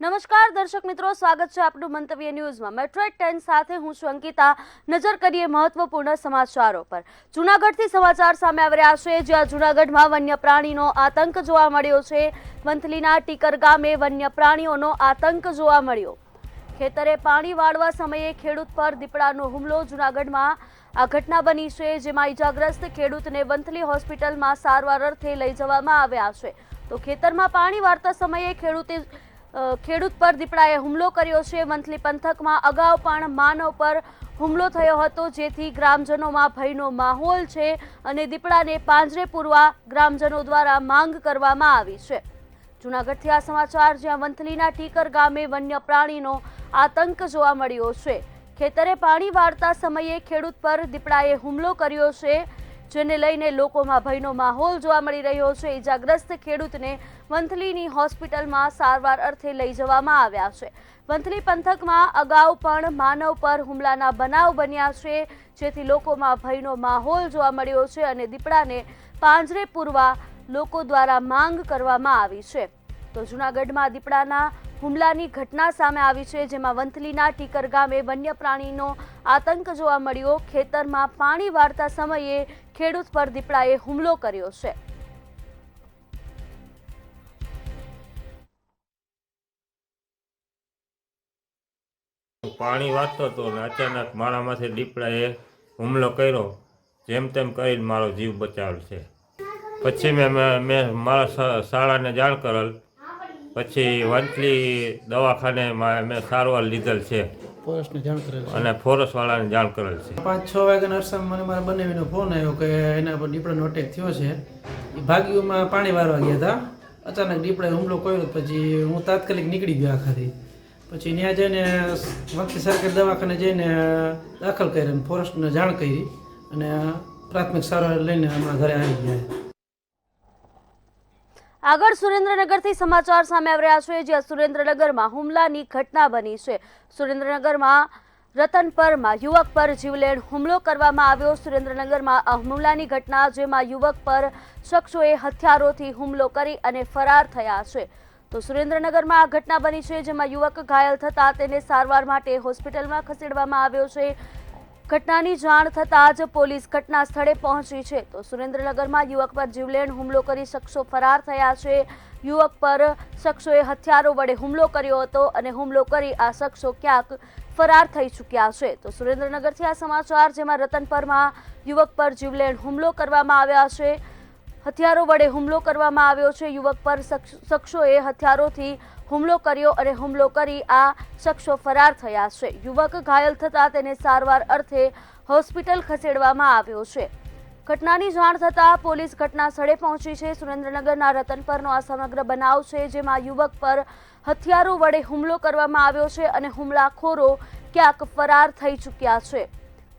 નમસ્કાર દર્શક મિત્રો, સ્વાગત છે આપનું મંતવ્ય ન્યૂઝમાં। મેટ્રો 10 સાથે હું છું અંકિતા। નજર કરીએ મહત્વપૂર્ણ સમાચારો પર। જૂનાગઢથી સમાચાર સામે આવી રહ્યા છે, જ્યાં જૂનાગઢમાં વન્ય પ્રાણીનો આતંક જોવા મળ્યો છે। વંથલીના ટીકર ગામે વન્ય પ્રાણીઓનો આતંક જોવા મળ્યો। ખેતરે પાણી વાળવા સમયે ખેડૂત પર દીપડાનો હુમલો। જૂનાગઢમાં આ ઘટના બની છે, જેમાં ઈજાગ્રસ્ત ખેડૂતને વંથલી હોસ્પિટલમાં સારવાર અર્થે લઈ જવામાં આવ્યા છે। તો ખેતરમાં પાણી વાળતા સમયે ખેડૂત પર દીપડાએ હુમલો કર્યો છે। વંથલી પંથકમાં અગાઉ પણ માનવ પર હુમલો થયો હતો, જેથી ગ્રામજનોમાં ભયનો માહોલ છે અને દીપડાને પાંજરે પૂરવા ગ્રામજનો દ્વારા માંગ કરવામાં આવી છે। જૂનાગઢથી આ સમાચાર, જ્યાં વંથલીના ટીકર ગામે વન્ય પ્રાણીનો આતંક જોવા મળ્યો છે। ખેતરે પાણી વાળતા સમયે ખેડૂત પર દીપડાએ હુમલો કર્યો છે, જેને લઈને લોકોમાં ભયનો માહોલ જોવા મળી રહ્યો છે। ઈજાગ્રસ્ત ખેડૂતને વંથલીની હોસ્પિટલમાં સારવાર અર્થે લઈ જવામાં આવ્યા છે। વંથલી પંથકમાં અગાઉ પણ માનવ પર હુમલાના બનાવ બન્યા છે, જેથી લોકોમાં ભયનો માહોલ જોવા મળ્યો છે અને દીપડાને પાંજરે પૂરવા લોકો દ્વારા માંગ કરવામાં આવી છે। તો જૂનાગઢમાં દીપડાના હુમલાની ઘટના સામે આવી છે, જેમાં વંથલીના ટીકર ગામે વન્ય પ્રાણીનો આતંક જોવા મળ્યો। ખેતરમાં પાણી વાળતા સમયે ખેડૂત પર દીપડાએ હુમલો કર્યો છે। પાણી વાળતો હતો ને અચાનક મારા માથે દીપડાએ હુમલો કર્યો। જેમ તેમ કરીને મારો જીવ બચાવેલ છે। પછી મેં મારા શાળાને જાણ કરેલ। પછી વંથલી દવાખાને મેં સારવાર લીધેલ છે ફોરેસ્ટને જાણ કરેલ છે અને ફોરેસ્ટવાળાને જાણ કરેલ છે। 5-6 વાગ્યાના અરસામાં મને મારા બંનેવીનો ફોન આવ્યો કે એના પર દીપડાનો અટેક થયો છે। એ ભાગ્યુમાં પાણી વારવા ગયા હતા, અચાનક દીપડાએ હુમલો કર્યો। પછી હું તાત્કાલિક નીકળી ગયો આખાથી। પછી ત્યાં જઈને વંથલી સરકારી દવાખાને જઈને દાખલ કરી અને ફોરેસ્ટને જાણ કરી અને પ્રાથમિક સારવાર લઈને હમણાં ઘરે આવી ગયા। આગળ સુરેન્દ્રનગરથી સમાચાર સામે આવી રહ્યા છે, જ્યાં સુરેન્દ્રનગરમાં હુમલાની ઘટના બની છે। સુરેન્દ્રનગરમાં રતનપરમાં યુવક પર જીવલેણ હુમલો કરવામાં આવ્યો। સુરેન્દ્રનગરમાં આ હુમલાની ઘટના, જેમાં યુવક પર શખ્સોએ હથિયારોથી હુમલો કરી અને ફરાર થયા છે। તો સુરેન્દ્રનગરમાં આ ઘટના બની છે, જેમાં યુવક ઘાયલ થતા તેને સારવાર માટે હોસ્પિટલમાં ખસેડવામાં આવ્યો છે। ઘટનાની જાણ થતાં જ પોલીસ ઘટના સ્થળે પહોંચી છે। તો સુરેન્દ્રનગરમાં યુવક પર જીવલેણ હુમલો કરી શખ્સો ફરાર થયા છે। યુવક પર શખ્સોએ હથિયારો વડે હુમલો કર્યો હતો અને હુમલો કરી આ શખ્સો ક્યાંક ફરાર થઈ ચૂક્યા છે। તો સુરેન્દ્રનગરથી આ સમાચાર, જેમાં રતનપરમાં યુવક પર જીવલેણ હુમલો કરવામાં આવ્યા છે। હથિયારો વડે હુમલો કરવામાં આવ્યો છે। યુવક પર શખ્સોએ હથિયારોથી હુમલો કર્યો અને હુમલો કરી આ શખ્સો ફરાર થયા છે। યુવક ઘાયલ થતાં તેને સારવાર અર્થે હોસ્પિટલ ખસેડવામાં આવ્યો છે। ઘટનાની જાણ થતાં પોલીસ ઘટના સ્થળે પહોંચી છે। સુરેન્દ્રનગરના રતનપરનો આ સમગ્ર બનાવ છે, જેમાં યુવક પર હથિયારો વડે હુમલો કરવામાં આવ્યો છે અને હુમલાખોરો ક્યાંક ફરાર થઈ ચૂક્યા છે।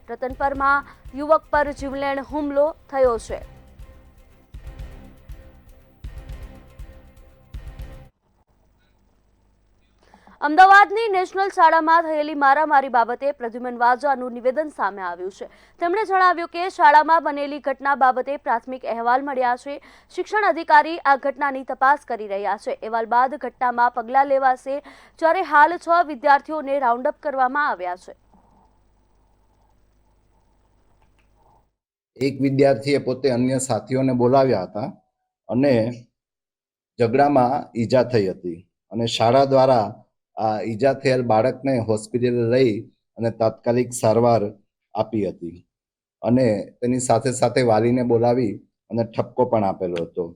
રતનપરમાં યુવક પર જીવલેણ હુમલો થયો છે। અમદાવાદની નેશનલ શાળામાં થયેલી મારામારી બાબતે પ્રદ્યુમન વાજાનું નિવેદન સામે આવ્યું છે। તેમણે જણાવ્યું કે શાળામાં બનેલી ઘટના બાબતે પ્રાથમિક અહેવાલ મળ્યા છે। શિક્ષણ અધિકારી આ ઘટનાની તપાસ કરી રહ્યા છે। અહેવાલ બાદ ઘટનામાં પગલાં લેવાશે, જ્યારે હાલ 6 વિદ્યાર્થીઓને રાઉન્ડ અપ કરવામાં આવ્યા છે। એક વિદ્યાર્થીએ પોતે અન્ય સાથીઓને બોલાવ્યા હતા અને ઝઘડામાં ઈજા થઈ હતી અને શાળા દ્વારા આ ઈજા થયેલ બાળકને હોસ્પિટલે લઈ અને તાત્કાલિક સારવાર આપી હતી અને તેની સાથે સાથે વાલીને બોલાવી અને ઠપકો પણ આપેલો હતો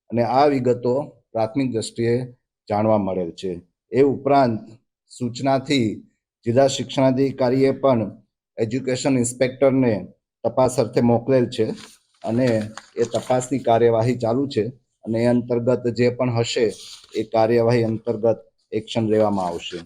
અને આ વિગતો પ્રાથમિક દ્રષ્ટિએ જાણવા મળેલ છે। એ ઉપરાંત સૂચનાથી જિલ્લા શિક્ષણાધિકારીએ પણ એજ્યુકેશન ઇન્સ્પેક્ટરને તપાસ અર્થે મોકલેલ છે અને એ તપાસની કાર્યવાહી ચાલુ છે અને એ અંતર્ગત જે પણ હશે એ કાર્યવાહી અંતર્ગત એક્શન લેવામાં આવશે।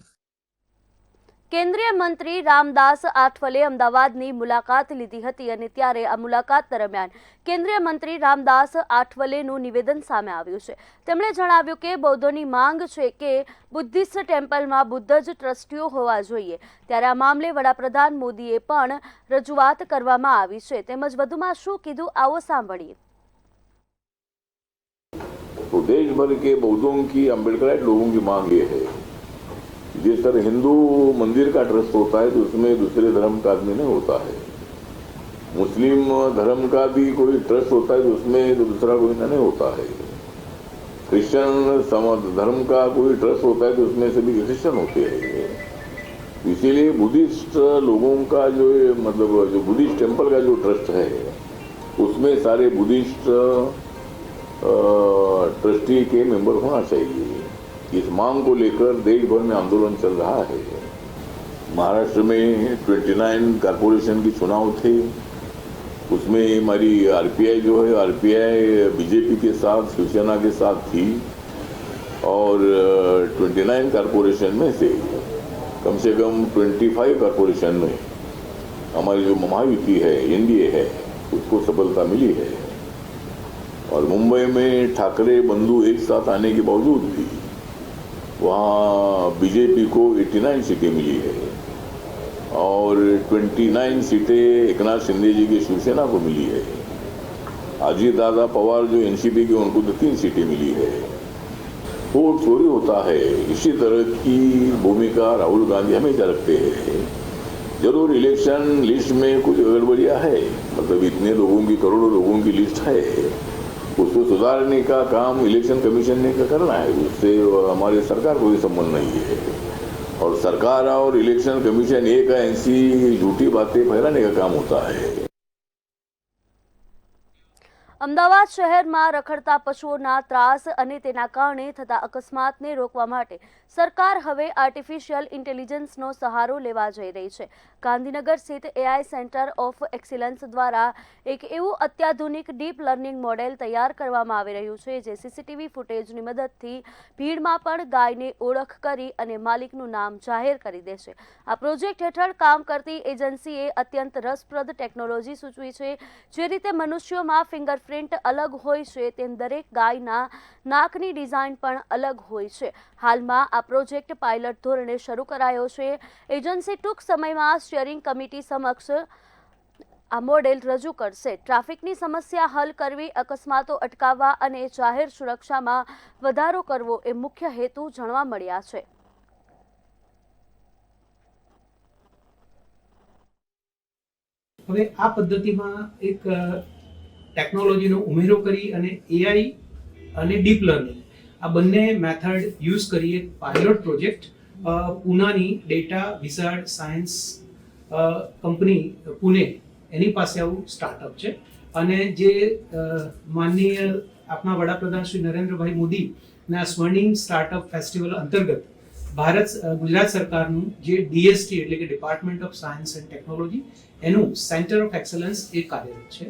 કેન્દ્રીય મંત્રી રામદાસ આઠવલે અમદાવાદની મુલાકાત લીધી હતી અને ત્યારે આ મુલાકાત દરમિયાન કેન્દ્રીય મંત્રી રામદાસ આઠવલેનું નિવેદન સામે આવ્યું છે। તેમણે જણાવ્યું કે બૌદ્ધોની માંગ છે કે બુદ્ધિસ્ટ ટેમ્પલમાં બુદ્ધ જ ટ્રસ્ટીઓ હોવા જોઈએ। ત્યારે આ મામલે વડાપ્રધાન મોદીએ પણ રજૂઆત કરવામાં આવી છે। તેમજ વધુમાં શું કીધું, આવો સાંભળીએ। तो देश भर के बौद्धों की, अम्बेडकराइट लोगों की मांग ये है जिस तरह हिंदू मंदिर का ट्रस्ट होता है तो उसमें दूसरे धर्म का आदमी नहीं होता है, मुस्लिम धर्म का भी कोई ट्रस्ट होता है तो उसमें तो दूसरा कोई नहीं होता है, क्रिश्चियन धर्म का कोई ट्रस्ट होता है तो उसमें से भी क्रिश्चियन होते हैं। इसीलिए बुद्धिस्ट लोगों का जो मतलब जो बुद्धिस्ट टेम्पल का जो ट्रस्ट है उसमें सारे बुद्धिस्ट ट्रस्टी के मेंबर होना चाहिए। इस मांग को लेकर देश भर में आंदोलन चल रहा है। महाराष्ट्र में 29 कारपोरेशन की चुनाव थे, उसमें हमारी आरपीआई जो है आरपीआई बीजेपी के साथ शिवसेना के साथ थी और 29 कारपोरेशन में से कम से कम 25 कारपोरेशन में हमारी जो महायुति है एनडीए है उसको सफलता मिली है और मुंबई में ठाकरे बंधु एक साथ आने के बावजूद भी वहाँ बीजेपी को 89 सीटें मिली है और 29 सीटें एकनाथ शिंदे जी की शिवसेना को मिली है। अजीत दादा पवार जो एनसीपी के उनको तो 3 सीटें मिली है। वोट चोरी होता है, इसी तरह की भूमिका राहुल गांधी हमेशा रखते हैं। जरूर इलेक्शन लिस्ट में कुछ गड़बड़ियां है, मतलब इतने लोगों की करोड़ों लोगों की लिस्ट है, उसको सुधारने का काम इलेक्शन कमीशन ने करना है, उससे हमारे सरकार कोई संबंध नहीं है। और सरकार और इलेक्शन कमीशन एक ऐसी झूठी बातें फैलाने का काम होता है। અમદાવાદ શહેરમાં રખડતા પશુઓના ત્રાસ અને તેના કારણે થતા અકસ્માતને રોકવા માટે સરકાર હવે આર્ટિફિશિયલ ઇન્ટેલિજન્સનો સહારો લેવા જઈ રહી છે। ગાંધીનગર સ્થિત એઆઈ સેન્ટર ઓફ એક્સિલન્સ દ્વારા એક એવું અત્યાધુનિક ડીપ લર્નિંગ મોડેલ તૈયાર કરવામાં આવી રહ્યું છે જે સીસીટીવી ફૂટેજની મદદથી ભીડમાં પણ ગાયને ઓળખ કરી અને માલિકનું નામ જાહેર કરી દેશે। આ પ્રોજેક્ટ હેઠળ કામ કરતી એજન્સીએ અત્યંત રસપ્રદ ટેકનોલોજી સૂચવી છે। જે રીતે મનુષ્યોમાં ફિંગરપ્રિન્ટ अलग होय छे तेम दरेक गायना नाकनी डिजाइन पण अलग होय छे। हालमां आ प्रोजेक्ट पायलट धोरणे शरू करायो छे। एजन्सी टूंक समयमां स्टीयरिंग कमिटी समक्ष आ मॉडेल रजू करशे। ट्राफिकनी समस्या हल करवी, अकस्मातो अटकाववा अने जाहेर सुरक्षामां वधारो करवो ए मुख्य हेतु जाणवा मळ्या छे। હવે આ પદ્ધતિમાં એક ટેકનોલોજીનો ઉમેરો કરી અને એઆઈ અને ડીપ લર્નિંગ આ બંને મેથડ યુઝ કરી એક પાયલોટ પ્રોજેક્ટ પૂનાની data wizard science company Pune એની પાસે આવું સ્ટાર્ટઅપ છે અને જે માનનીય આપણા વડાપ્રધાન શ્રી નરેન્દ્રભાઈ મોદીના સ્વર્ણિમ સ્ટાર્ટઅપ ફેસ્ટિવલ અંતર્ગત ગુજરાત સરકારનું જે ડીએસટી એટલે કે department of science and technology એનું સેન્ટર ઓફ એક્સલન્સ એ કાર્યરત છે।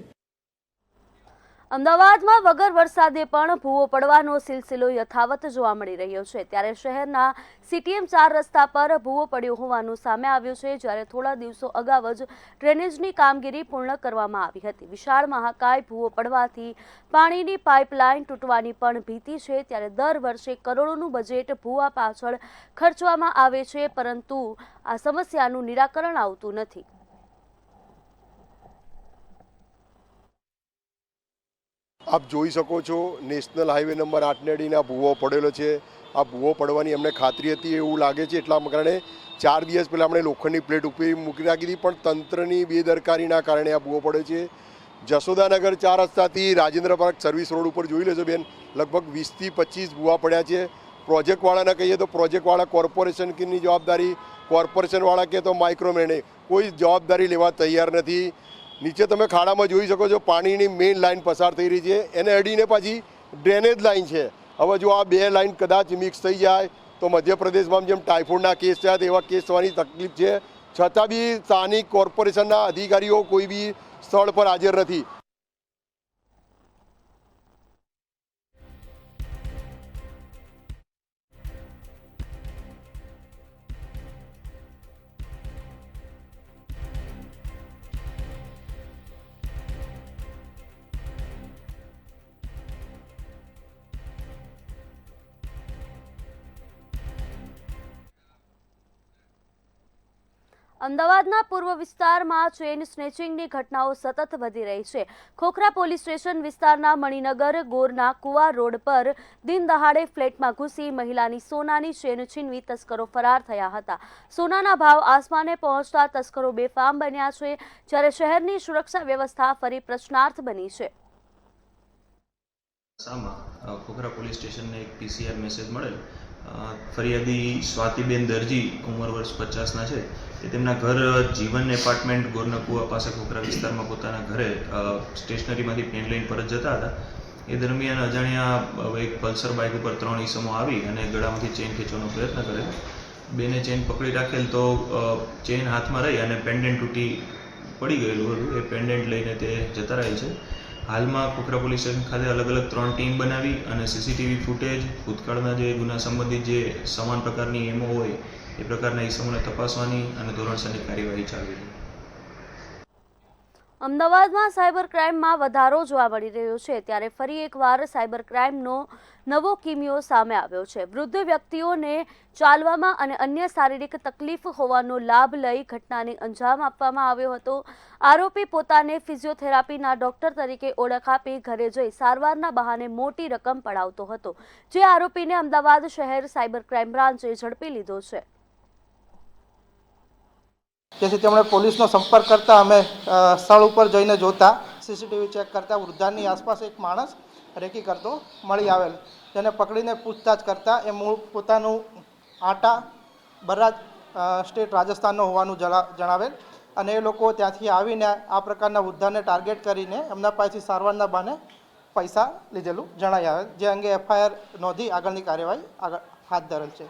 અમદાવાદમાં વગર વરસાદે પણ ભૂવો પડવાનો સિલસિલો યથાવત જોવા મળી રહ્યો છે। ત્યારે શહેરના સીટીએમ 4 રસ્તા પર ભૂવો પડ્યો હોવાનું સામે આવ્યું છે, જ્યારે થોડા દિવસો અગાઉ જ ડ્રેનેજની કામગીરી પૂર્ણ કરવામાં આવી હતી। વિશાળ મહાકાય ભૂવો પડવાથી પાણીની પાઇપલાઇન તૂટવાની પણ ભીતિ છે। ત્યારે દર વર્ષે કરોડોનું બજેટ ભૂવા પાછળ ખર્ચવામાં આવે છે, પરંતુ આ સમસ્યાનું નિરાકરણ આવતું નથી। આપ જોઈ શકો છો નેશનલ હાઈવે નંબર 8 ને અડીને આ ભૂવો પડેલો છે। આ ભૂવો પડવાની અમને ખાતરી હતી એવું લાગે છે, એટલા કારણે 4 દિવસ પહેલાં આપણે લોખંડની પ્લેટ ઉપર મૂકી રાખી હતી, પણ તંત્રની બેદરકારીના કારણે આ ભૂવો પડે છે। જશોદાનગર 4 રસ્તાથી રાજેન્દ્ર પાર્ક સર્વિસ રોડ ઉપર જોઈ લેજો બેન, લગભગ 20 થી 25 ભૂવા પડ્યા છે। પ્રોજેક્ટવાળાને કહીએ તો પ્રોજેક્ટવાળા કોર્પોરેશનની જવાબદારી, કોર્પોરેશનવાળા કહે તો માઇક્રો મેને કોઈ જવાબદારી લેવા તૈયાર નથી। નીચે તમે ખાડામાં જોઈ શકો છો પાણીની મેઇન લાઇન પસાર થઈ રહી છે, એને અડીને પાછી ડ્રેનેજ લાઇન છે। હવે જો આ બે લાઇન કદાચ મિક્સ થઈ જાય તો મધ્યપ્રદેશમાં જેમ ટાઇફોઇડના કેસ થયા તેવા કેસ થવાની તકલીફ છે। છતાં બી સ્થાનિક કોર્પોરેશનના અધિકારીઓ કોઈ બી સ્થળ પર હાજર નથી। અમદાવાદના પૂર્વ વિસ્તારમાં ચેઇન સ્નેચિંગની ઘટનાઓ સતત વધી રહી છે. ખોખરા પોલીસ સ્ટેશન વિસ્તારના મણિનગર ગોરના કુવા રોડ પર દિન દહાડે ફ્લેટમાં ઘૂસી મહિલાની સોનાની ચેઇન છીનવી તસ્કરો ફરાર થયા હતા. સોનાના ભાવ આસમાને પહોંચતા તસ્કરો બેફામ બન્યા છે, જ્યારે શહેરની સુરક્ષા વ્યવસ્થા ફરી પ્રશ્નાર્થ બની છે. ખોખરા પોલીસ સ્ટેશનને એક પીસીઆર મેસેજ મળેલ. ફરિયાદી સ્વાતિબેન દરજી, ઉંમર વર્ષ 50ના છે. તે તેમના ઘર જીવન એપાર્ટમેન્ટ ગોરના કુવા પાસે ખોખરા વિસ્તારમાં પોતાના ઘરે સ્ટેશનરીમાંથી પેન લઈને પરત જતા હતા. એ દરમિયાન અજાણ્યા એક પલ્સર બાઇક ઉપર 3 ઈસમો આવી અને ગળામાંથી ચેઇન ખેંચવાનો પ્રયત્ન કરેલ. બેને ચેઇન પકડી રાખેલ તો ચેઇન હાથમાં રહી અને પેન્ડન્ટ તૂટી પડી ગયેલું હતું. એ પેન્ડન્ટ લઈને તે જતા રહેલ છે. હાલમાં ખોખરા પોલીસ સ્ટેશન ખાતે અલગ અલગ 3 ટીમ બનાવી અને સીસીટીવી ફૂટેજ, ભૂતકાળના જે ગુના સંબંધિત જે સમાન પ્રકારની એમઓ હોય એ પ્રકારના ઇસમોને તપાસવાની અને ધોરણસરની કાર્યવાહી ચાલુ છે. અમદાવાદમાં સાયબર ક્રાઇમમાં વધારો જોવા મળી રહ્યો છે, ત્યારે ફરી એકવાર સાયબર ક્રાઇમનો નવો કિમિયો સામે આવ્યો છે. વૃદ્ધ વ્યક્તિઓને ચાલવામાં અને અન્ય શારીરિક તકલીફ હોવાનો લાભ લઈ ઘટનાને અંજામ આપવામાં આવ્યો હતો. આરોપી પોતાને ફિઝિયોથેરાપીના ડોક્ટર તરીકે ઓળખ આપી ઘરે જઈ સારવારના બહાને મોટી રકમ પડાવતો હતો, જે આરોપીને અમદાવાદ શહેર સાયબર ક્રાઇમ બ્રાન્ચે ઝડપી લીધો છે. જેથી તેમણે પોલીસનો સંપર્ક કરતા અમે સ્થળ ઉપર જઈને જોતા સીસીટીવી ચેક કરતા વૃદ્ધાની આસપાસ એક માણસ રેકી કરતો મળી આવેલ, જેને પકડીને પૂછતાછ કરતા એ મૂળ પોતાનું આટા બરાજ સ્ટેટ રાજસ્થાનનો હોવાનું જણાવેલ અને એ લોકો ત્યાંથી આવીને આ પ્રકારના વૃદ્ધાને ટાર્ગેટ કરીને એમના પાસેથી સારવારના બહાને પૈસા લીધેલું જણાઈ આવેલ, જે અંગે એફઆઈઆર નોંધી આગળની કાર્યવાહી હાથ ધરેલ છે.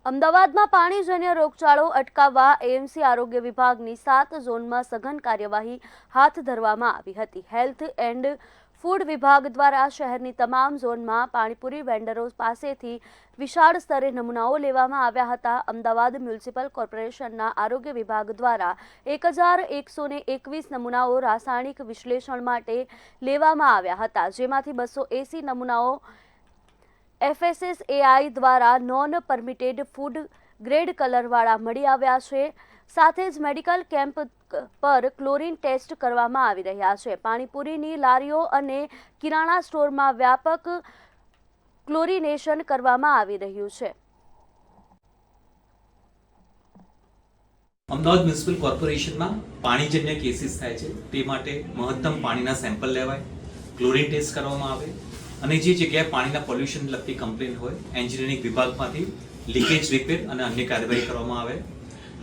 અમદાવાદમાં પાણીજન્ય રોગચાળો અટકાવવા એએમસી આરોગ્ય વિભાગની 7 ઝોનમાં સઘન કાર્યવાહી હાથ ધરવામાં આવી હતી. હેલ્થ એન્ડ ફૂડ વિભાગ દ્વારા શહેરની તમામ ઝોનમાં પાણીપુરી વેન્ડરો પાસેથી વિશાળ સ્તરે નમૂનાઓ લેવામાં આવ્યા હતા. અમદાવાદ મ્યુનિસિપલ કોર્પોરેશનના આરોગ્ય વિભાગ દ્વારા 1121 નમૂનાઓ રાસાયણિક વિશ્લેષણ માટે લેવામાં આવ્યા હતા, જેમાંથી 280 નમૂનાઓ FSSAI દ્વારા નોન પરમિટેડ ફૂડ ગ્રેડ કલરવાળા મળી આવ્યા છે. સાથે જ મેડિકલ કેમ્પ પર ક્લોરીન ટેસ્ટ કરવામાં આવી રહ્યા છે. પાણીપુરીની લારીઓ અને કિરાણા સ્ટોરમાં વ્યાપક ક્લોરિનેશન કરવામાં આવી રહ્યું છે. અમદાવાદ મ્યુનિસિપલ કોર્પોરેશનમાં પાણીજન્ય કેસીસ થાય છે, તે માટે મહત્તમ પાણીના સેમ્પલ લેવાય, ક્લોરીન ટેસ્ટ કરવામાં આવે અને જે જગ્યાએ પાણીના પોલ્યુશન લગતી કમ્પ્લેન હોય એન્જિનિયરિંગ વિભાગમાંથી લીકેજ રિપેર અને અન્ય કાર્યવાહી કરવામાં આવે.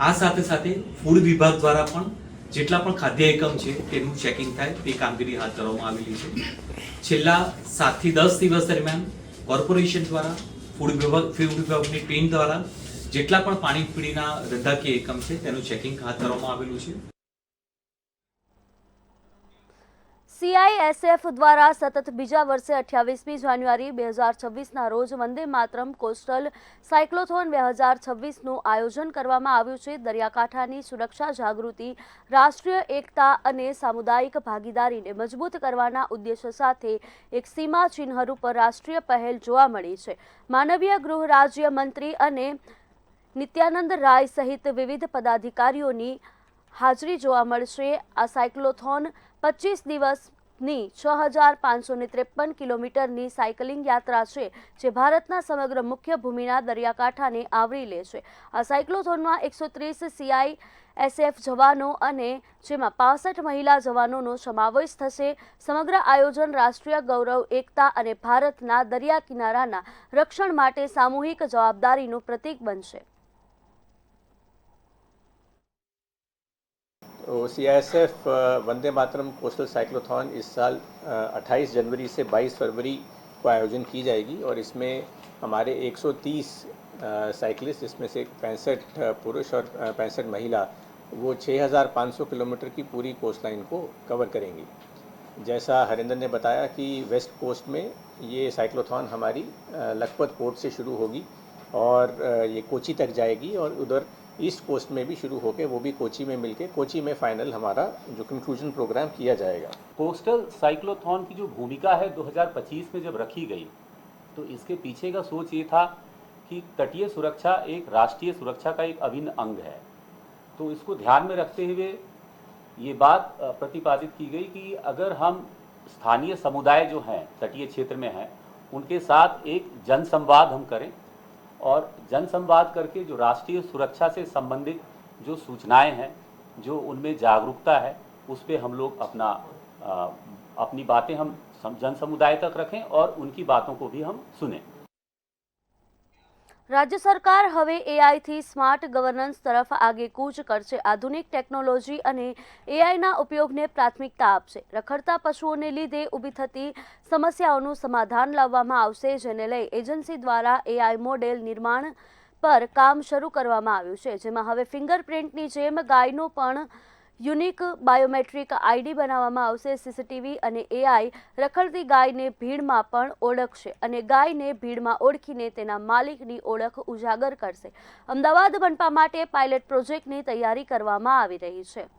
આ સાથે સાથે ફૂડ વિભાગ દ્વારા પણ જેટલા પણ ખાદ્ય એકમ છે તેનું ચેકિંગ થાય તે કામગીરી હાથ ધરવામાં આવેલી છે. છેલ્લા 7 થી 10 દિવસ દરમિયાન કોર્પોરેશન દ્વારા ફૂડ વિભાગની ટીમ દ્વારા જેટલા પણ પાણીપુરીના ધંધાકીય એકમ છે તેનું ચેકિંગ હાથ ધરવામાં આવેલું છે. CISF દ્વારા સતત બીજા વર્ષે 28મી જાન્યુઆરી 2026ના રોજ વંદે માતરમ કોસ્ટલ સાયક્લોથોન 2026નું આયોજન કરવામાં આવ્યું છે. દરિયાકાંઠાની સુરક્ષા જાગૃતિ, રાષ્ટ્રીય એકતા અને સામુદાયિક ભાગીદારીને મજબૂત કરવાના ઉદ્દેશ્ય સાથે એક સીમા ચિહ્ન ઉપર રાષ્ટ્રીય પહેલ જોવા મળી છે. માનવીય ગૃહ રાજ્ય મંત્રી અને નિત્યાનંદ રાય સહિત વિવિધ પદાધિકારીઓની હાજરી જોવા મળશે. આ સાયક્લોથોન 25 દિવસની 6553 કિલોમીટરની સાયકલિંગ યાત્રા છે, જે ભારતના સમગ્ર મુખ્ય ભૂમિના દરિયાકાંઠાને આવરી લે છે. આ સાયક્લોથોનમાં 130 CISF જવાનો અને જેમાં 65 મહિલા જવાનોનો સમાવેશ થશે. સમગ્ર આયોજન રાષ્ટ્રીય ગૌરવ, એકતા અને ભારતના દરિયા કિનારાના રક્ષણ માટે સામૂહિક જવાબદારીનું પ્રતીક બનશે. CISF Vande Mataram coastal cyclothon इस साल 28 जनवरी से 22 फरवरी को आयोजन की जाएगी और इसमें हमारे 130 साइकिलिस्ट, जिसमें से 65 पुरुष और 65 महिला, वो 6500 किलोमीटर की पूरी कोस्ट लाइन को कवर करेंगी. जैसा हरिंदर ने बताया कि वेस्ट कोस्ट में ये साइक्लोथॉन हमारी लखपत पोर्ट से शुरू होगी और ये कोची तक जाएगी और उधर ईस्ट कोस्ट में भी शुरू होकर वो भी कोची में मिलके कोची में फाइनल हमारा जो कंक्लूजन प्रोग्राम किया जाएगा. कोस्टल साइक्लोथॉन की जो भूमिका है 2025 में जब रखी गई, तो इसके पीछे का सोच ये था कि तटीय सुरक्षा एक राष्ट्रीय सुरक्षा का एक अभिन्न अंग है। तो इसको ध्यान में रखते हुए ये बात प्रतिपादित की गई कि अगर हम स्थानीय समुदाय जो हैं तटीय क्षेत्र में हैं उनके साथ एक जनसंवाद हम करें और जनसंवाद करके जो राष्ट्रीय सुरक्षा से संबंधित जो सूचनाएं हैं, जो उनमें जागरूकता है, उस पे हम लोग अपनी बातें हम जन समुदाय तक रखें और उनकी बातों को भी हम सुनें। રાજ્ય સરકાર હવે એઆઈથી સ્માર્ટ ગવર્નન્સ તરફ આગેકૂચ કરશે। આધુનિક ટેકનોલોજી અને એઆઈના ઉપયોગને પ્રાથમિકતા આપશે। રખડતા પશુઓને લીધે ઊભી થતી સમસ્યાઓનું સમાધાન લાવવામાં આવશે, જેને લઈ એજન્સી દ્વારા એઆઈ મોડેલ નિર્માણ પર કામ શરૂ કરવામાં આવ્યું છે, જેમાં હવે ફિંગરપ્રિન્ટની જેમ ગાયનો પણ યુનિક બાયોમેટ્રિક આઈડી બનાવવામાં આવશે। સીસીટીવી અને એઆઈ રખડતી ગાયને ભીડમાં પણ ઓળખશે અને ગાયને ભીડમાં ઓળખીને તેના માલિકની ઓળખ ઉજાગર કરશે। અમદાવાદ મનપા માટે પાયલટ પ્રોજેક્ટની તૈયારી કરવામાં આવી રહી છે।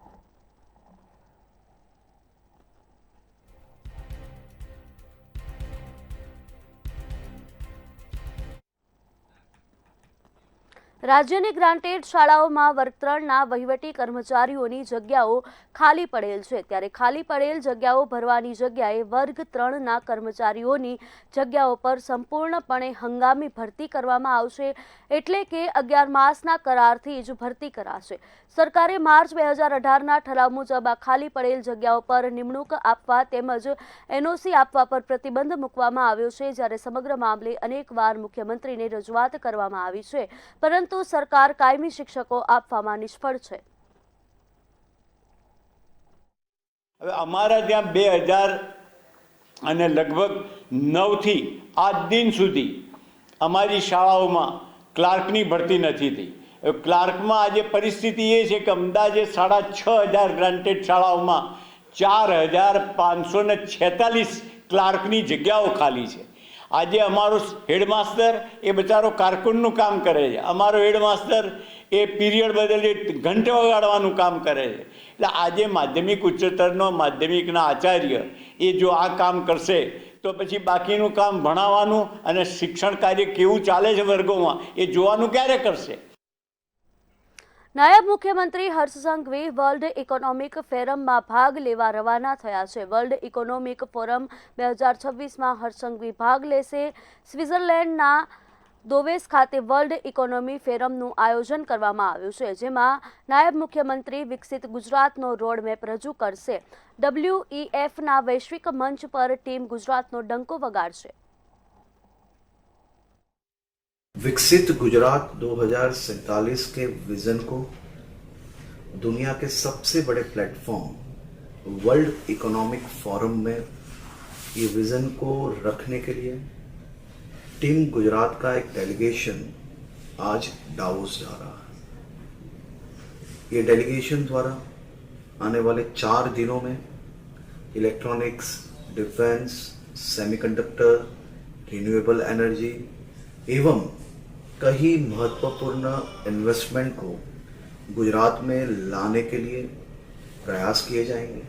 રાજ્યની ગ્રાન્ટેડ શાળાઓમાં વર્ગ 3ના વહીવટી કર્મચારીઓની જગ્યાઓ ખાલી પડેલ છે, ત્યારે ખાલી પડેલ જગ્યાઓ ભરવાની જગ્યાએ વર્ગ 3ના કર્મચારીઓની જગ્યાઓ પર સંપૂર્ણપણે હંગામી ભરતી કરવામાં આવશે, એટલે કે 11 માસના કરારથી જ ભરતી કરાશે। સરકારે માર્ચ 2018ના ઠરાવ મુજબ આ ખાલી પડેલ જગ્યાઓ પર નિમણૂક આપવા તેમજ એનઓસી આપવા પર પ્રતિબંધ મૂકવામાં આવ્યો છે, જ્યારે સમગ્ર મામલે અનેકવાર મુખ્યમંત્રીને રજૂઆત કરવામાં આવી છે, પરંતુ સરકાર કાયમી શિક્ષકો આપવામાં નિષ્ફળ છે। હવે અમારા ત્યાં 2000 અને લગભગ 9થી આજ દિન સુધી અમારી શાળાઓમાં ક્લાર્કની ભરતી નથી થઈ। ક્લાર્કમાં આજે પરિસ્થિતિ એ છે કે અંદાજે 6500 ગ્રાન્ટેડ શાળાઓમાં 4546 ક્લાર્કની જગ્યાઓ ખાલી છે। આજે અમારો હેડમાસ્ટર એ બચારો કારકુનનું કામ કરે છે, અમારો હેડમાસ્ટર એ પીરિયડ બદલે ઘંટો વગાડવાનું કામ કરે છે। એટલે આજે માધ્યમિક ઉચ્ચતરનો માધ્યમિકના આચાર્ય એ જો આ કામ કરશે તો પછી બાકીનું કામ ભણાવવાનું અને શિક્ષણ કાર્ય કેવું ચાલે છે વર્ગોમાં એ જોવાનું ક્યારે કરશે? નાયબ મુખ્યમંત્રી હર્ષ સંઘવી વર્લ્ડ ઇકોનોમિક ફોરમમાં ભાગ લેવા રવાના થયા છે। World economic forum 2026માં Harsh Sanghavi ભાગ લેશે। સ્વિટ્ઝરલેન્ડના દોવેસ ખાતે વર્લ્ડ ઇકોનોમી ફોરમનું આયોજન કરવામાં આવ્યું છે, જેમાં નાયબ મુખ્યમંત્રી વિકસિત ગુજરાતનો રોડમેપ રજૂ કરશે। WEFના વૈશ્વિક મંચ પર ટીમ ગુજરાતનો ડંકો વગાડશે। विकसित गुजरात 2047 के विजन को दुनिया के सबसे बड़े प्लेटफॉर्म वर्ल्ड इकोनॉमिक फोरम में ये विजन को रखने के लिए टीम गुजरात का एक डेलीगेशन आज डावोस जा रहा है। ये डेलीगेशन द्वारा आने वाले 4 दिनों में electronics, defence, semiconductor, renewable energy एवं कई महत्वपूर्ण इन्वेस्टमेंट को गुजरात में लाने के लिए प्रयास किए जाएंगे।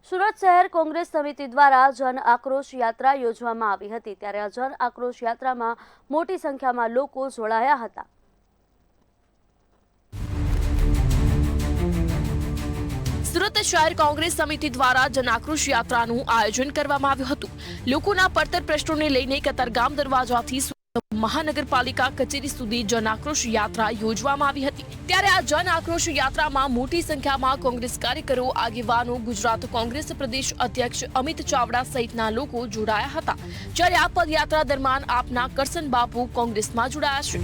સુરત શહેર કોંગ્રેસ સમિતિ દ્વારા જન આક્રોશ યાત્રા યોજવામાં આવી હતી, ત્યારે આ જન આક્રોશ યાત્રામાં મોટી સંખ્યામાં લોકો જોડાયા હતા। સુરત શહેર કોંગ્રેસ સમિતિ દ્વારા જન આક્રોશ યાત્રાનું આયોજન કરવામાં આવ્યું હતું। લોકોના પડતર પ્રશ્નોને લઈને કતારગામ દરવાજાથી મહાનગરપાલિકા કચેરી સુધી જન આક્રોશ યાત્રા યોજવામાં આવી હતી, ત્યારે આ જન આક્રોશ યાત્રામાં મોટી સંખ્યામાં કોંગ્રેસ કાર્યકરો, આગેવાનો, ગુજરાત કોંગ્રેસ પ્રદેશ અધ્યક્ષ અમિત ચાવડા સહિતના લોકો જોડાયા હતા, જ્યારે આ પદયાત્રા દરમિયાન આપના કરસન બાપુ કોંગ્રેસમાં જોડાયા છે।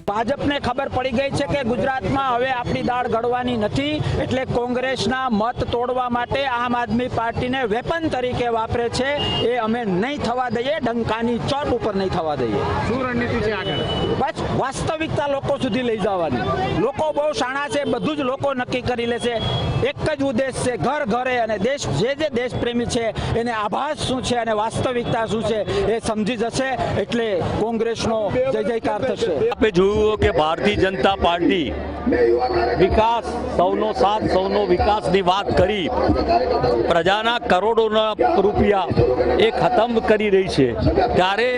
ભાજપને ખબર પડી ગઈ છે કે ગુજરાતમાં હવે આપણી દાળ ગળવાની નથી, એટલે કોંગ્રેસના મત તોડવા માટે આમ આદમી પાર્ટીને વેપન તરીકે વાપરે છે। એ અમે નહીં થવા દઈએ, ડંકાની ચોટ ઉપર નહીં થવા દઈએ। શું રણનીતિ છે આગળ? બસ વાસ્તવિકતા લોકો સુધી લઈ જવાની। લોકો બહુ શાણા છે, બધું જ લોકો નક્કી કરી લેશે। એક જ ઉદ્દેશ છે, ઘર ઘરે અને દેશ જે દેશ પ્રેમી છે એને આભાસ શું છે અને વાસ્તવિકતા શું છે એ સમજી જશે, એટલે કોંગ્રેસનો જય જયકાર થશે। આપણે જોયું કે ભારતીય જનતા પાર્ટી વિકાસ સૌનો સાથ સૌનો વિકાસની વાત કરી પ્રજાના કરોડોના રૂપિયા એ ખતમ કરી રહી છે, ત્યારે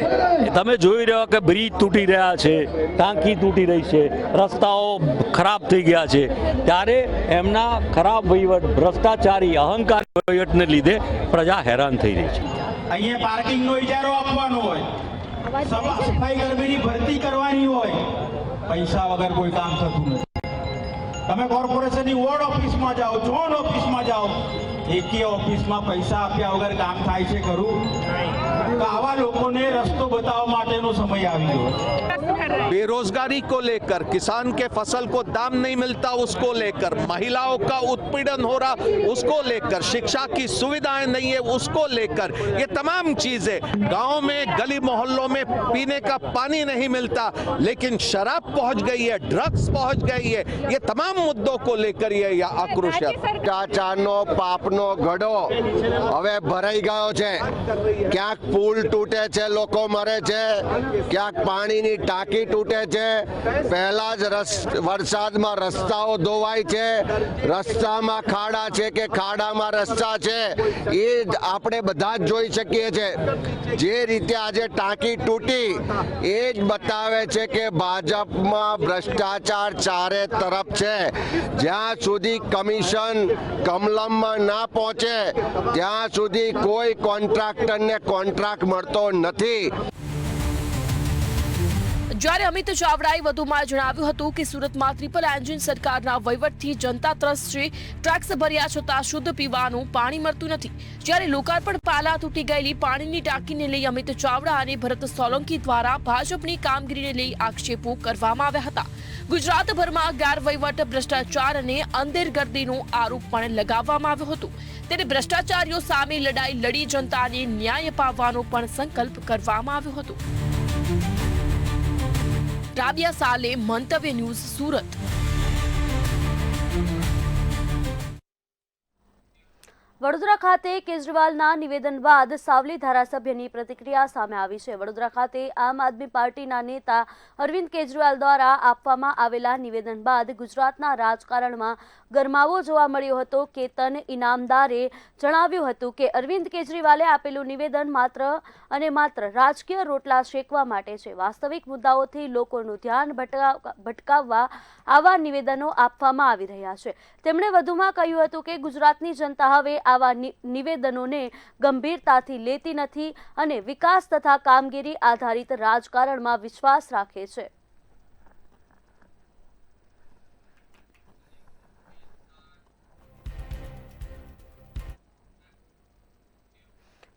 તમે જોઈ રહ્યા કે બ્રિજ તૂટી રહ્યા છે, ટાંકી તૂટી રહી છે, રસ્તાઓ ખરાબ થઈ ગયા છે, ત્યારે એમના ખરાબ વહીવટ, ભ્રષ્ટાચારી અહંકારી વહીવટને લીધે પ્રજા હેરાન થઈ રહી છે. અહીંયા પાર્કિંગનો ઇજારો આપવાનો હોય, સફાઈ કર્મીની ભરતી કરવાની હોય, પૈસા વગર કોઈ કામ થતું નથી. તમે કોર્પોરેશનની વોર્ડ ઓફિસમાં જાઓ, ઝોન ઓફિસમાં જાઓ, એકે ઓફિસમાં પૈસા આપ્યા વગર કામ થાય છે ખરું? તો આવા લોકોને રસ્તો બતાવવા માટેનો સમય આવી ગયો. बेरोजगारी को लेकर, किसान के फसल को दाम नहीं मिलता उसको लेकर, महिलाओं का उत्पीड़न हो रहा उसको लेकर, शिक्षा की सुविधाएं नहीं है उसको लेकर, ये तमाम चीजें, गांव में गली मोहल्लों में पीने का पानी नहीं मिलता, लेकिन शराब पहुंच गई है, ड्रग्स पहुंच गई है, ये तमाम मुद्दों को लेकर ये आक्रोश है. ભ્રષ્ટાચારનો પાપનો ગડો હવે ભરાઈ ગયો છે. ક્યાંક પુલ તૂટે છે, લોકો મરે છે, ક્યાંક પાણીની ટાંકી તૂટે છે, પહેલા જ વરસાદમાં રસ્તાઓ ધોવાય છે, રસ્તામાં ખાડા છે કે ખાડામાં રસ્તા છે, એ આપણે બધા જ જોઈ શકીએ છીએ. જે રીતે આજે ટાંકી તૂટી એ જ બતાવે છે કે ભાજપમાં ભ્રષ્ટાચાર ચારે તરફ છે. જ્યાં સુધી કમિશન કમલમમાં ના પહોંચે ત્યાં સુધી કોઈ કોન્ટ્રાક્ટરને કોન્ટ્રાક્ટ મળતો નથી. જ્યારે અમિત ચાવડાએ વધુમાં જણાવ્યું હતું કે સુરતમાં ટ્રિપલ એન્જિન સરકારના વહીવટથી જનતા ત્રસ્ત છે, ટેક્સ ભર્યા છતાં શુદ્ધ પીવાનું પાણી મળતું નથી. જ્યારે લોકાર્પણ પાલા તૂટી ગયેલી પાણીની ટાંકીને લઈ અમિત ચાવડા અને ભરત સોલંકી દ્વારા ભાજપની કામગીરીને લઈ આક્ષેપો કરવામાં આવ્યા હતા. ગુજરાતભરમાં ગેરવહીવટ, ભ્રષ્ટાચાર અને અંધેરગર્દીનો આરોપ પણ લગાવવામાં આવ્યો હતો. ત્યારે ભ્રષ્ટાચારીઓ સામે લડાઈ લડી જનતાને ન્યાય અપાવવાનો પણ સંકલ્પ કરવામાં આવ્યો હતો. રાબિયા સાલે, મંતવ્ય ન્યૂઝ, સુરત. વડોદરા ખાતે કેજરીવાલના નિવેદન બાદ સાવલી ધારાસભ્યની પ્રતિક્રિયા સામે આવી છે. વડોદરા ખાતે આમ આદમી પાર્ટીના નેતા અરવિંદ કેજરીવાલ દ્વારા આપવામાં આવેલા નિવેદન બાદ ગુજરાતના રાજકારણમાં ગરમાવો જોવા મળ્યો હતો. કેતન ઇનામદારે જણાવ્યું હતું કે અરવિંદ કેજરીવાલે આપેલું નિવેદન માત્ર અને માત્ર રાજકીય રોટલા શેકવા માટે છે. વાસ્તવિક મુદ્દાઓથી લોકોનું ધ્યાન ભટકાવવા આવા નિવેદનો આપવામાં આવી રહ્યા છે. તેમણે વધુમાં કહ્યું હતું કે ગુજરાતની જનતા હવે આવા નિવેદનોને ગંભીરતાથી લેતી નથી અને વિકાસ તથા કામગીરી આધારિત રાજકારણમાં વિશ્વાસ રાખે છે.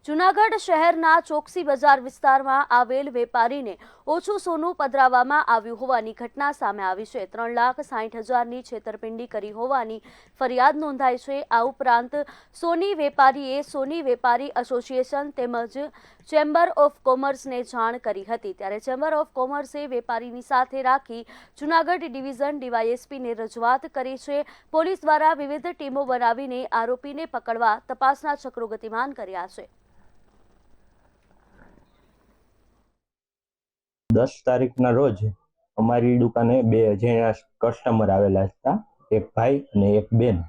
જૂનાગઢ શહેરના ચોકસી બજાર વિસ્તારમાં આવેલ વેપારીને ઓછું સોનું પધરાવવામાં આવ્યું હોવાની ઘટના સામે આવી છે. 3,60,000ની છેતરપિંડી કરી હોવાની ફરિયાદ નોંધાઈ છે. આ ઉપરાંત સોની વેપારીએ સોની વેપારી એસોસિએશન તેમજ ચેમ્બર ઓફ કોમર્સને જાણ કરી હતી. ત્યારે ચેમ્બર ઓફ કોમર્સે વેપારીની સાથે રાખી જૂનાગઢ ડિવિઝન ડીવાયએસપીને રજૂઆત કરી છે. પોલીસ દ્વારા વિવિધ ટીમો બનાવીને આરોપીને પકડવા તપાસના ચક્રો ગતિમાન કર્યા છે. 10 તારીખના રોજ અમારી દુકાને બે અજાણ્યા કસ્ટમર આવેલા હતા, એક ભાઈ અને એક બેન.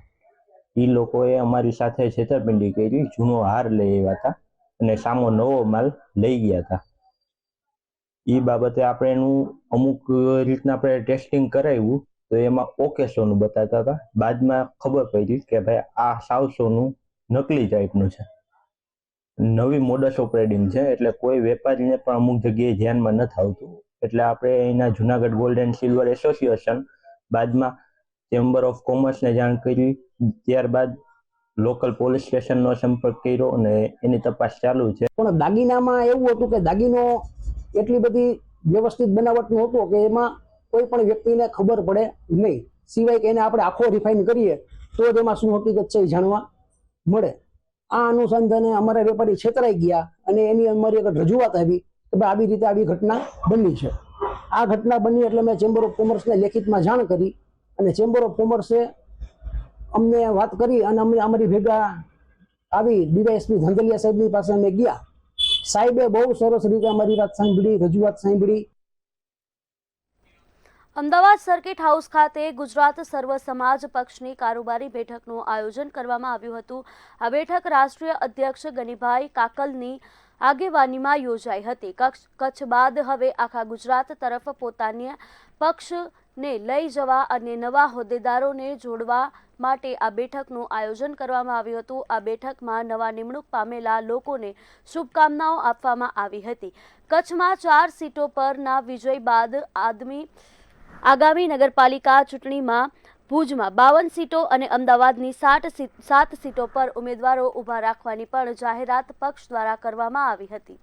એ લોકોએ અમારી સાથે છેતરપિંડી કરી, જૂનો હાર લઈ આવ્યા હતા અને સામો નવો માલ લઈ ગયા હતા. એ બાબતે આપણે એનું અમુક રીતના આપણે ટેસ્ટિંગ કરાવ્યું તો એમાં ઓકે સોનું બતાવતા હતા. બાદમાં ખબર પડી કે ભાઈ આ સાવ સોનું નકલી ટાઈપનું છે, નવી મોડસ ઓપરેટિંગ છે, એટલે કોઈ વેપારીને પણ અમુક જગ્યાએ ધ્યાનમાં નથી આવતું. એટલે આપણે એના Junagadh gold and silver association, બાદમાં ચેમ્બર ઓફ કોમર્સને જાણ કરી, ત્યારબાદ લોકલ પોલીસ સ્ટેશનનો સંપર્ક કર્યો અને એની તપાસ ચાલુ છે. પણ દાગીનામાં એવું હતું કે દાગીનો એટલી બધી વ્યવસ્થિત બનાવટનો હતો કે એમાં કોઈ પણ વ્યક્તિને ખબર પડે નહીં, સિવાય કે એને આપણે આખો રિફાઇન કરીએ તો જ એમાં શું હકીકત છે એ જાણવા મળે. આ અનુસંધાને અમારા વેપારી છેતરાઈ ગયા અને એની અમારી એક રજૂઆત આવી કે ભાઈ આવી રીતે આવી ઘટના બની છે. આ ઘટના બની એટલે મેં ચેમ્બર ઓફ કોમર્સને લેખિતમાં જાણ કરી અને ચેમ્બર ઓફ કોમર્સે અમને વાત કરી અને અમે અમારી ભેગા આવી ડીવાયએસપી ધાંધલિયા સાહેબની પાસે અમે ગયા. સાહેબે બહુ સરસ રીતે અમારી વાત સાંભળી, રજૂઆત સાંભળી. અમદાવાદ સર્કિટ હાઉસ ખાતે ગુજરાત સર્વ સમાજ પક્ષની કારોબારી બેઠકનું આયોજન કરવામાં આવ્યું હતું. આ બેઠક રાષ્ટ્રીય અધ્યક્ષ ગનીભાઈ કાકલની આગેવાનીમાં યોજાઈ હતી. કચ્છ બાદ હવે આખા ગુજરાત તરફ પોતાની પક્ષને લઈ જવા અને નવા હોદ્દેદારોને જોડવા માટે આ બેઠકનું આયોજન કરવામાં આવ્યું હતું. આ બેઠકમાં નવા નિમણૂક પામેલા લોકોને શુભકામનાઓ આપવામાં આવી હતી. કચ્છમાં 4 સીટો પરના વિજય બાદ આગામી નગરપાલિકા ચૂંટણીમાં ભુજમાં 52 સીટો અને અમદાવાદની 7 સીટો પર ઉમેદવારો ઊભા રાખવાની પણ જાહેરાત પક્ષ દ્વારા કરવામાં આવી હતી.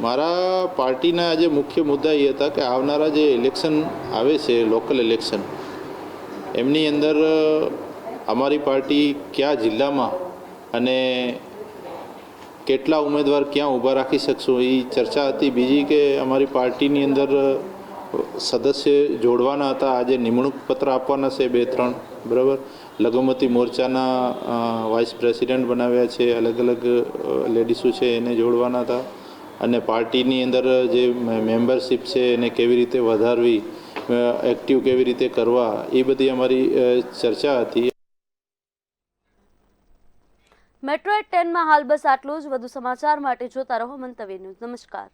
મારા પાર્ટીના આજે મુખ્ય મુદ્દા એ હતા કે આવનારા જે ઇલેક્શન આવે છે, લોકલ ઇલેક્શન, એમની અંદર અમારી પાર્ટી કયા જિલ્લામાં અને કેટલા ઉમેદવાર ક્યાં ઊભા રાખી શકશું એ ચર્ચા હતી. બીજી કે અમારી પાર્ટીની અંદર સદસ્ય જોડવાના હતા. આજે નિમણૂક પત્ર આપવાના છે 2-3, બરાબર. લઘુમતી મોરચાના વાઇસ પ્રેસિડેન્ટ બનાવ્યા છે, અલગ અલગ લેડીસો છે એને જોડવાના હતા. અને પાર્ટીની અંદર જે મેમ્બરશિપ છે એને કેવી રીતે વધારવી, એક્ટિવ કેવી રીતે કરવા, એ બધી અમારી ચર્ચા હતી. મેટ્રો 10 માં હાલ બસ આટલું જ. વધુ સમાચાર માટે જોતા રહો મંતવ્ય ન્યૂઝ. નમસ્કાર.